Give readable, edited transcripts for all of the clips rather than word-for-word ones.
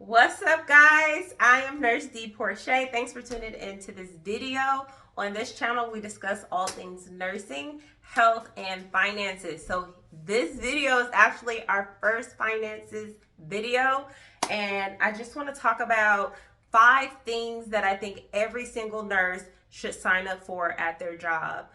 What's up, guys? I am Nurse D Porche. Thanks for tuning into this video. On this channel, we discuss all things nursing, health, and finances. So this video is actually our first finances video, and I just want to talk about 5 things that I think every single nurse should sign up for at their job.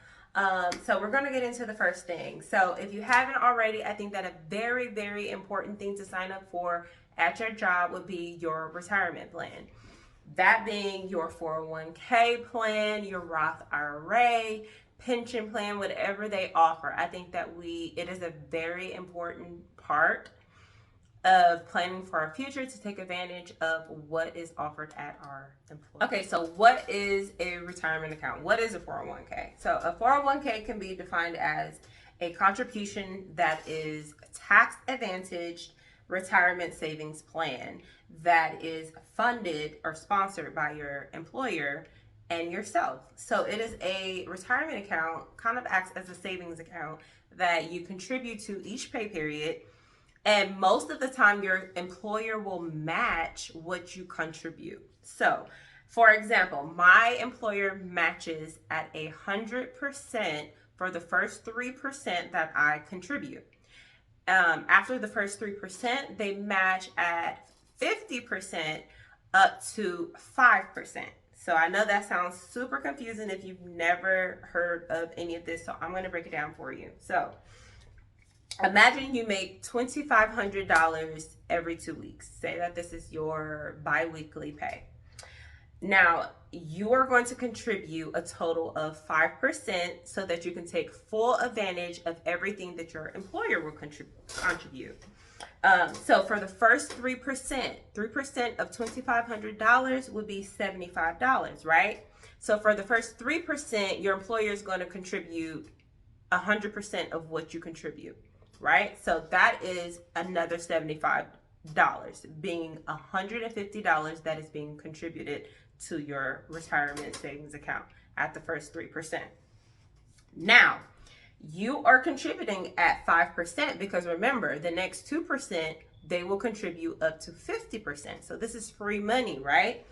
So we're going to get into the first thing. So if you haven't already, I think that a very, very important thing to sign up for at your job would be your retirement plan. That being your 401k plan, your Roth IRA, pension plan, whatever they offer. I think that it is a very important part of planning for our future to take advantage of what is offered at our employer. Okay, so what is a retirement account? What is a 401k? So a 401k can be defined as a contribution that is tax advantaged retirement savings plan that is funded or sponsored by your employer and yourself. So it is a retirement account, kind of acts as a savings account that you contribute to each pay period. And most of the time, your employer will match what you contribute. So, for example, my employer matches at 100% for the first 3% that I contribute. After the first 3%, they match at 50% up to 5%. So I know that sounds super confusing if you've never heard of any of this. So I'm going to break it down for you. So imagine you make $2,500 every 2 weeks. Say that this is your bi-weekly pay. Now, you are going to contribute a total of 5% so that you can take full advantage of everything that your employer will contribute. So for the first 3% of $2,500 would be $75, right? So for the first 3%, your employer is going to contribute 100% of what you contribute, right? So that is another $75, being $150 that is being contributed to your retirement savings account at the first 3%. Now, you are contributing at 5% because remember, the next 2%, they will contribute up to 50%. So this is free money, right?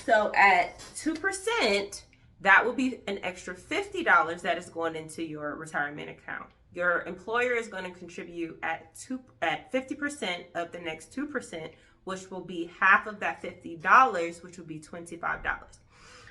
So at 2%, that will be an extra $50 that is going into your retirement account. Your employer is going to contribute at 50% of the next 2%, which will be half of that $50, which will be $25.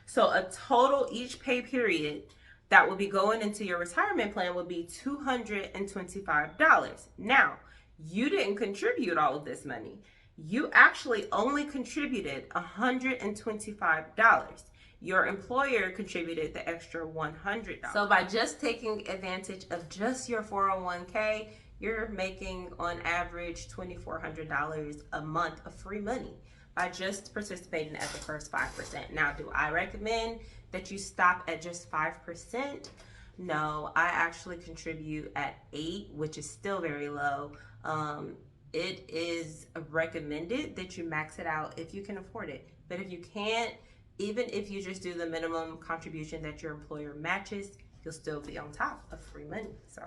So a total each pay period that will be going into your retirement plan will be $225. Now, you didn't contribute all of this money. You actually only contributed $125. Your employer contributed the extra $100. So by just taking advantage of just your 401k, you're making on average $2,400 a month of free money by just participating at the first 5%. Now, do I recommend that you stop at just 5%? No, I actually contribute at 8%, which is still very low. It is recommended that you max it out if you can afford it. But if you can't, even if you just do the minimum contribution that your employer matches, you'll still be on top of free money. So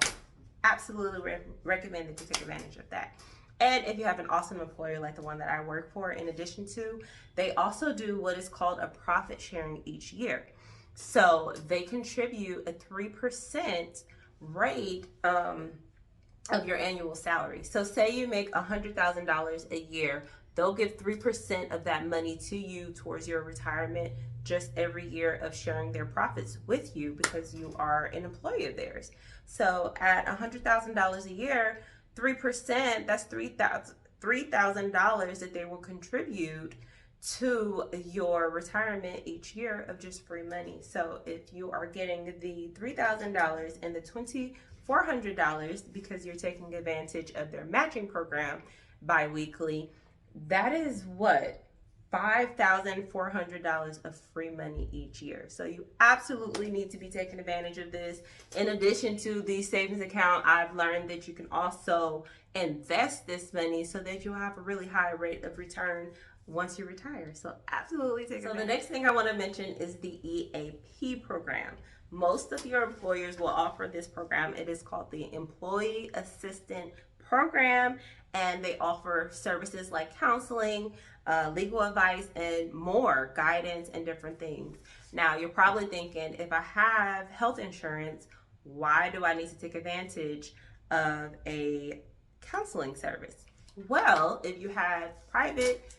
absolutely recommend that you take advantage of that. And if you have an awesome employer like the one that I work for, in addition to, they also do what is called a profit sharing each year. So they contribute a 3% rate of your annual salary. So say you make $100,000 a year, they'll give 3% of that money to you towards your retirement just every year of sharing their profits with you because you are an employee of theirs. So at $100,000 a year, 3%, that's $3,000 that they will contribute to your retirement each year of just free money. So if you are getting the $3,000 and the $2,400 because you're taking advantage of their matching program bi-weekly, that is what? $5,400 of free money each year. So you absolutely need to be taking advantage of this. In addition to the savings account, I've learned that you can also invest this money so that you'll have a really high rate of return once you retire. So absolutely take advantage. So the next thing I want to mention is the EAP program. Most of your employers will offer this program. It is called the Employee Assistant program, and they offer services like counseling, legal advice, and more guidance and different things. Now, you're probably thinking, if I have health insurance, why do I need to take advantage of a counseling service? Well, if you have private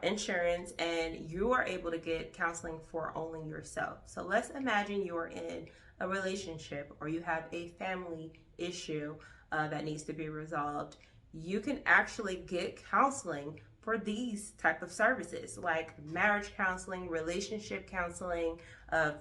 insurance and you are able to get counseling for only yourself. So let's imagine you're in a relationship or you have a family issue that needs to be resolved. You can actually get counseling for these type of services like marriage counseling, relationship counseling,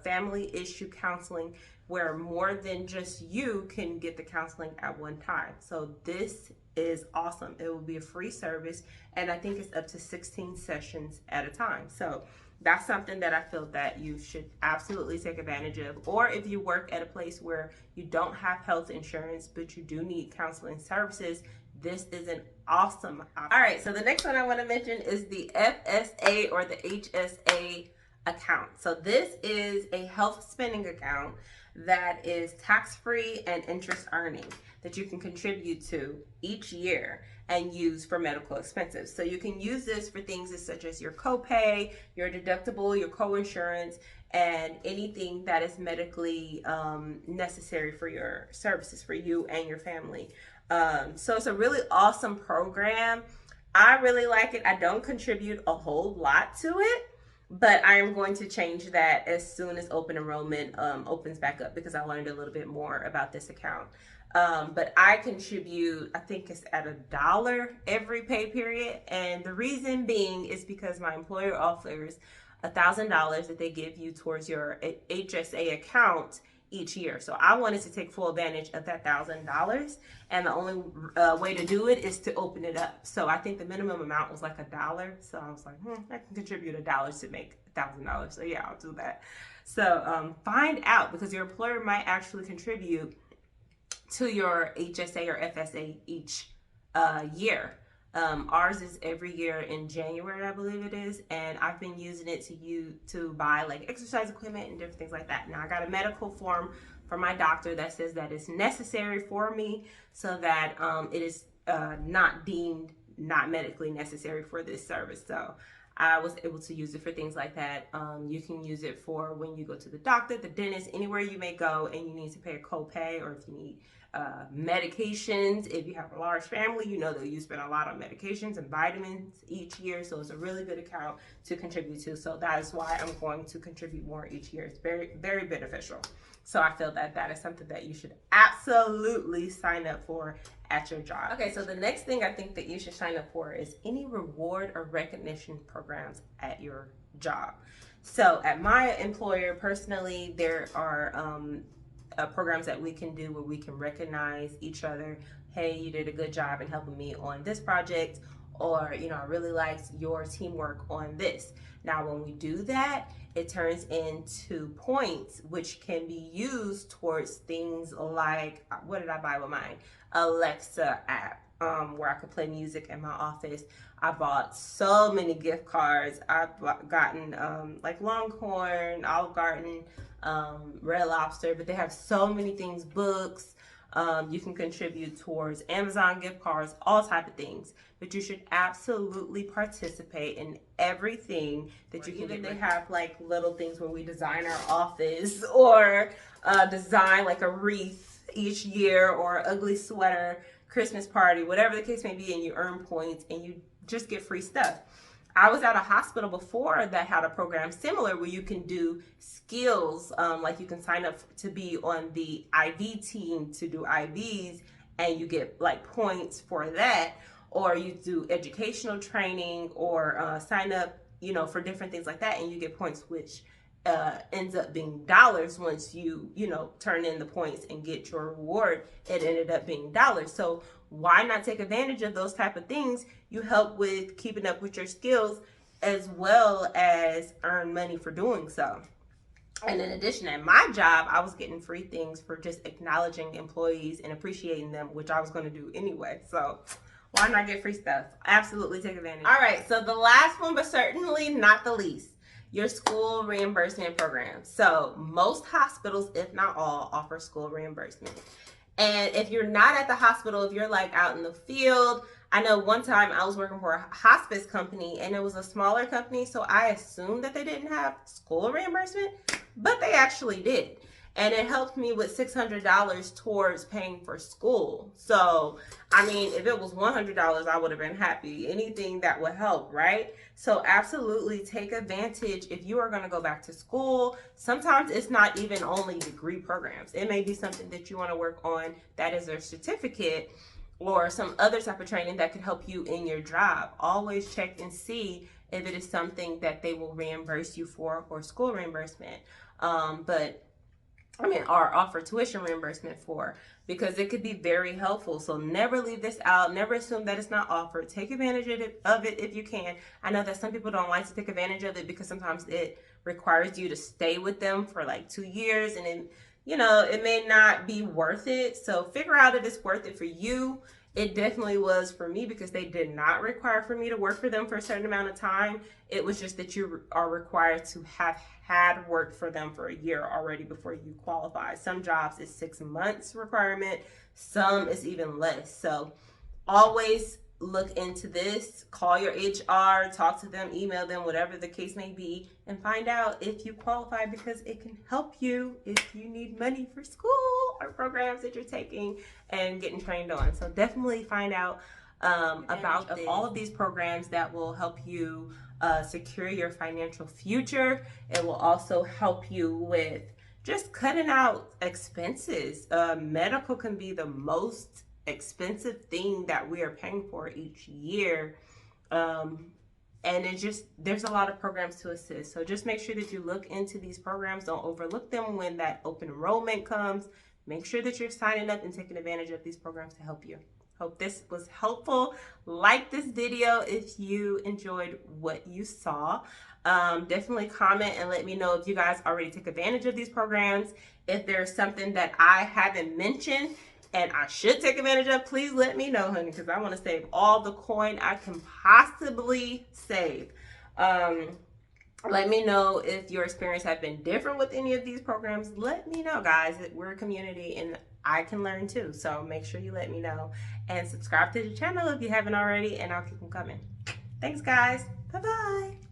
family issue counseling, where more than just you can get the counseling at one time. So this is awesome. It will be a free service, and I think it's up to 16 sessions at a time. So that's something that I feel that you should absolutely take advantage of. Or if you work at a place where you don't have health insurance, but you do need counseling services, this is an awesome option. All right, so the next one I want to mention is the FSA or the HSA account. So this is a health spending account that is tax-free and interest earning that you can contribute to each year and use for medical expenses. So you can use this for things such as your copay, your deductible, your co-insurance, and anything that is medically necessary for your services for you and your family. So it's a really awesome program. I really like it. I don't contribute a whole lot to it, but I am going to change that as soon as open enrollment opens back up, because I learned a little bit more about this account. But I contribute, I think it's at $1 every pay period. And the reason being is because my employer offers $1,000 that they give you towards your HSA account each year. So I wanted to take full advantage of that $1,000, and the only way to do it is to open it up. So I think the minimum amount was like $1. So I was like, I can contribute $1 to make $1,000. So yeah, I'll do that. So find out, because your employer might actually contribute to your HSA or FSA each year. Ours is every year in January, I believe it is, and I've been using it to buy like exercise equipment and different things like that. Now I got a medical form from my doctor that says that it's necessary for me, so that it is not deemed not medically necessary for this service. So I was able to use it for things like that. You can use it for when you go to the doctor, the dentist, anywhere you may go and you need to pay a copay, or if you need medications. If you have a large family, you know that you spend a lot on medications and vitamins each year. So it's a really good account to contribute to. So that is why I'm going to contribute more each year. It's very, very beneficial. So I feel that that is something that you should absolutely sign up for at your job. Okay, so the next thing I think that you should sign up for is any reward or recognition programs at your job. So at my employer, personally, there are programs that we can do where we can recognize each other. Hey, you did a good job in helping me on this project, or I really liked your teamwork on this. Now when we do that, it turns into points which can be used towards things like, what did I buy with mine? Alexa app, where I could play music in my office. I bought so many gift cards. I've gotten like Longhorn, Olive Garden, Red Lobster, but they have so many things, books. You can contribute towards Amazon gift cards, all type of things. But you should absolutely participate in everything that you can. Even they have like little things where we design our office, or design like a wreath each year, or ugly sweater, Christmas party, whatever the case may be, and you earn points and you just get free stuff. I was at a hospital before that had a program similar where you can do skills, like you can sign up to be on the IV team to do IVs, and you get like points for that, or you do educational training, or sign up, for different things like that, and you get points, which ends up being dollars once you turn in the points and get your reward. It ended up being dollars. So why not take advantage of those type of things? You help with keeping up with your skills, as well as earn money for doing so. And in addition, at my job, I was getting free things for just acknowledging employees and appreciating them, which I was going to do anyway. So why not get free stuff? Absolutely take advantage. All right, so the last one, but certainly not the least, your school reimbursement program. So most hospitals, if not all, offer school reimbursement. And if you're not at the hospital, if you're like out in the field, I know one time I was working for a hospice company and it was a smaller company, so I assumed that they didn't have school reimbursement, but they actually did. And it helped me with $600 towards paying for school. So, I mean, if it was $100, I would have been happy. Anything that would help, right? So, absolutely take advantage if you are going to go back to school. Sometimes it's not even only degree programs, it may be something that you want to work on that is a certificate or some other type of training that could help you in your job. Always check and see if it is something that they will reimburse you for or school reimbursement. Or offer tuition reimbursement for, because it could be very helpful. So never leave this out. Never assume that it's not offered. Take advantage of it if you can. I know that some people don't like to take advantage of it because sometimes it requires you to stay with them for like 2 years, and then, it may not be worth it. So figure out if it's worth it for you. It definitely was for me because they did not require for me to work for them for a certain amount of time. It was just that you are required to have had worked for them for a year already before you qualify. Some jobs is 6 months requirement, some is even less. So always look into this. Call your HR, talk to them, email them, whatever the case may be, and find out if you qualify, because it can help you if you need money for school or programs that you're taking and getting trained on. So definitely find out about all of these programs that will help you secure your financial future. It will also help you with just cutting out expenses. Medical can be the most expensive thing that we are paying for each year. And there's a lot of programs to assist. So just make sure that you look into these programs. Don't overlook them when that open enrollment comes. Make sure that you're signing up and taking advantage of these programs to help you. Hope this was helpful. Like this video if you enjoyed what you saw. Definitely comment and let me know if you guys already took advantage of these programs. If there's something that I haven't mentioned and I should take advantage of, please let me know, honey, because I want to save all the coin I can possibly save. Let me know if your experience has been different with any of these programs. Let me know, guys. We're a community and I can learn too. So make sure you let me know and subscribe to the channel if you haven't already, and I'll keep them coming. Thanks, guys. Bye-bye.